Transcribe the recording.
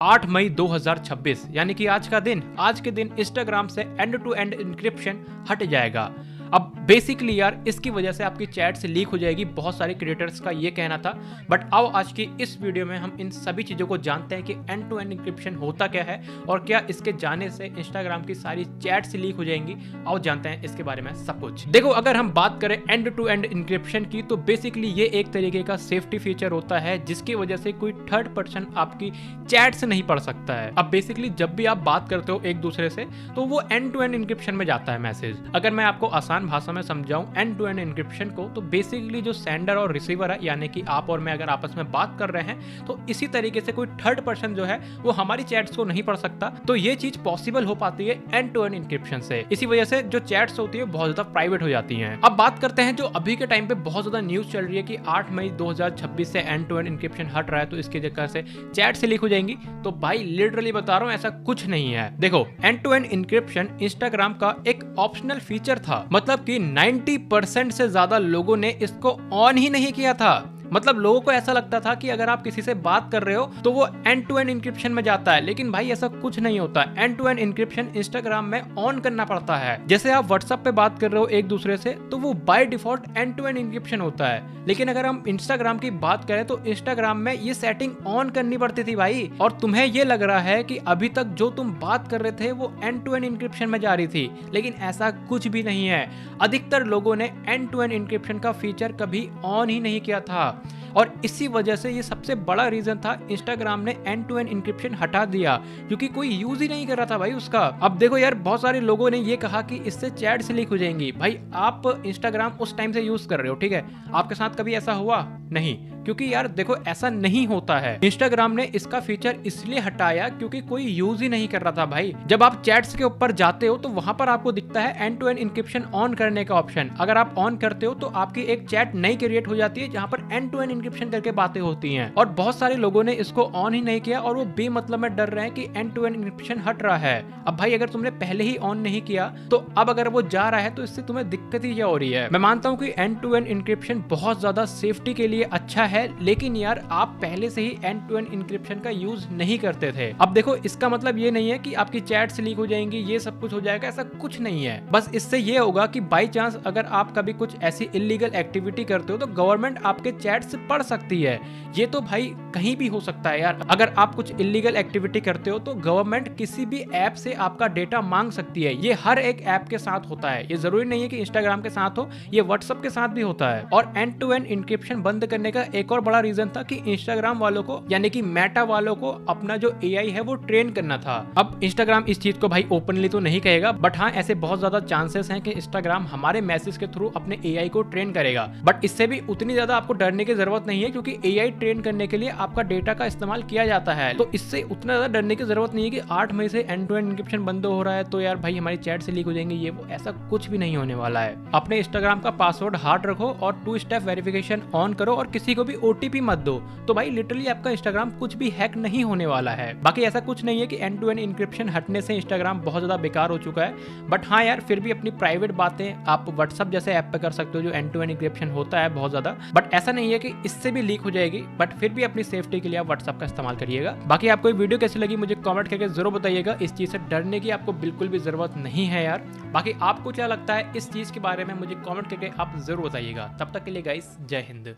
8 मई 2026 यानी कि आज के दिन इंस्टाग्राम से एंड टू एंड इंक्रिप्शन हट जाएगा। अब बेसिकली यार इसकी वजह से आपकी चैट से लीक हो जाएगी, बहुत सारे क्रिएटर्स का ये कहना था। बट आओ आज की इस वीडियो में हम इन सभी चीज़ों को जानते हैं कि एंड टू एंड इंक्रिप्शन होता क्या है और क्या इसके जाने से इंस्टाग्राम की सारी चैट से लीक हो जाएंगी। आओ जानते हैं इसके बारे में सब कुछ। देखो, अगर हम बात करें एंड टू एंड इंक्रिप्शन की तो बेसिकली ये एक तरीके का सेफ्टी फीचर होता है जिसकी वजह से कोई थर्ड पर्सन आपकी चैट से नहीं पढ़ सकता है। अब बेसिकली जब भी आप बात करते हो एक दूसरे से तो वो एंड टू एंड इंक्रिप्शन में जाता है मैसेज। अगर मैं आपको आसान भाषा में समझाऊं एंड टू एंड इंक्रिप्शन को, तो बेसिकली जो सेंडर और रिसीवर है यानी कि आप और मैं अगर आपस में बात कर रहे हैं तो इसी तरीके से कोई थर्ड पर्सन जो है वो हमारी चैट्स को नहीं पढ़ सकता। तो ये चीज पॉसिबल हो पाती है एंड टू एंड इंक्रिप्शन से। इसी वजह से जो चैट्स होती है बहुत ज्यादा प्राइवेट हो जाती हैं। अब बात करते हैं जो अभी के टाइम पे बहुत ज्यादा न्यूज चल रही है कि 8 मई 2026 से एंड टू एंड इंक्रिप्शन हट रहा है तो इसके चक्कर से चैट से लीक हो जाएंगी। तो भाई लिटरली बता रहा हूं ऐसा कुछ नहीं है। देखो, end to end encryption Instagram का एक ऑप्शनल फीचर था, मतलब कि 90% से ज्यादा लोगों ने इसको ऑन ही नहीं किया था। मतलब लोगों को ऐसा लगता था कि अगर आप किसी से बात कर रहे हो तो वो एंड टू एंड इंक्रिप्शन में जाता है, लेकिन भाई ऐसा कुछ नहीं होता। End to end encryption Instagram में ऑन करना पड़ता है। जैसे आप व्हाट्सएप पे बात कर रहे हो एक दूसरे से तो वो by default end to end encryption होता है, लेकिन अगर हम इंस्टाग्राम की बात करें तो इंस्टाग्राम में ये सेटिंग ऑन करनी पड़ती थी भाई। और तुम्हें ये लग रहा है कि अभी तक जो तुम बात कर रहे थे वो एंड टू एंड इंक्रिप्शन में जा रही थी, लेकिन ऐसा कुछ भी नहीं है। अधिकतर लोगों ने एंड टू एंड इंक्रिप्शन का फीचर कभी ऑन ही नहीं किया था और इसी वजह से ये सबसे बड़ा रीजन था इंस्टाग्राम ने एंड टू एंड इंक्रिप्शन हटा दिया, क्योंकि कोई यूज ही नहीं कर रहा था भाई उसका। अब देखो यार, बहुत सारे लोगों ने ये कहा कि इससे चैट से लीक हो जाएंगी। भाई आप इंस्टाग्राम उस टाइम से यूज कर रहे हो, ठीक है, आपके साथ कभी ऐसा हुआ नहीं? क्योंकि यार देखो ऐसा नहीं होता है। इंस्टाग्राम ने इसका फीचर इसलिए हटाया क्योंकि कोई यूज ही नहीं कर रहा था भाई। जब आप चैट्स के ऊपर जाते हो तो वहां पर आपको दिखता है end to end encryption on करने का ऑप्शन। अगर आप ऑन करते हो तो आपकी एक चैट नई क्रिएट हो जाती है जहां पर एंड टू एंड इंक्रिप्शन करके बातें होती हैं। और बहुत सारे लोगों ने इसको ऑन ही नहीं किया और वो बेमतलब में डर रहे हैं कि एंड टू एंड इंक्रिप्शन हट रहा है। अब भाई अगर तुमने पहले ही ऑन नहीं किया तो अब अगर वो जा रहा है तो इससे तुम्हें दिक्कत ही क्या हो रही है? मैं मानता हूँ कि एंड टू एंड इंक्रिप्शन बहुत ज्यादा सेफ्टी के लिए अच्छा है, लेकिन यार आप पहले से ही एंड टू एंड इंक्रिप्शन का यूज नहीं करते थे। अब देखो, इसका मतलब ये नहीं है कि आपकी चैट से लीक हो जाएंगी, ये सब कुछ हो जाएगा, ऐसा कुछ नहीं है। बस इससे ये होगा कि बाई चांस अगर आप कभी कुछ ऐसी इलीगल एक्टिविटी करते हो तो गवर्नमेंट आपके चैट से पढ़ सकती है। ये तो भाई कहीं भी हो सकता है यार। अगर आप कुछ इलीगल एक्टिविटी करते हो तो गवर्नमेंट किसी भी ऐप से आपका डेटा मांग सकती है। ये हर एक ऐप के साथ होता है, ये जरूरी नहीं है कि इंस्टाग्राम के साथ हो, ये व्हाट्सएप के साथ भी होता है। और एंड टू एंड इंक्रिप्शन बंद करने का एक और बड़ा रीजन था कि इंस्टाग्राम वालों को यानी कि मेटा वालों को अपना जो एआई है वो ट्रेन करना था। अब इंस्टाग्राम इस चीज को भाई ओपनली तो नहीं कहेगा, बट हाँ ऐसे बहुत ज्यादा चांसेस हैं कि इंस्टाग्राम हमारे मैसेज के थ्रू अपने एआई को ट्रेन करेगा। बट इससे भी उतनी ज्यादा आपको डरने की जरूरत नहीं है, क्योंकि एआई ट्रेन करने के लिए आपका डेटा का इस्तेमाल किया जाता है। तो इससे उतना ज्यादा डरने की जरूरत नहीं है कि 8 मई से एंड टू एंड इंक्रिप्शन बंद हो रहा है तो यार भाई हमारी चैट से लीक हो जाएंगे, ये वो ऐसा कुछ भी नहीं होने वाला है। अपने इंस्टाग्राम का पासवर्ड हार्ड रखो और 2 स्टेप वेरिफिकेशन ऑन करो और किसी को भी ओटीपी मत दो, तो भाई लिटरली आपका इंस्टाग्राम कुछ भी हैक नहीं होने वाला है। बाकी ऐसा कुछ नहीं है कि एंड टू एंड इंक्रिप्शन हटने से इंस्टाग्राम बहुत ज्यादा बेकार हो चुका है। बट हाँ यार, फिर भी अपनी प्राइवेट बातें आप व्हाट्सएप जैसे ऐप पे कर सकते हो जो एंड टू एंड इंक्रिप्शन होता है बहुत ज्यादा। बट ऐसा नहीं है कि इससे भी लीक हो जाएगी, बट फिर भी अपनी सेफ्टी के लिए आप व्हाट्सएप का इस्तेमाल करिएगा। बाकी आपको ये वीडियो कैसी लगी मुझे कमेंट करके जरूर बताइएगा। इस चीज से डरने की आपको बिल्कुल भी जरूरत नहीं है यार। बाकी आपको क्या लगता है इस चीज के बारे में मुझे कमेंट करके आप जरूर बताइएगा। तब तक के लिए गाइस, जय हिंद।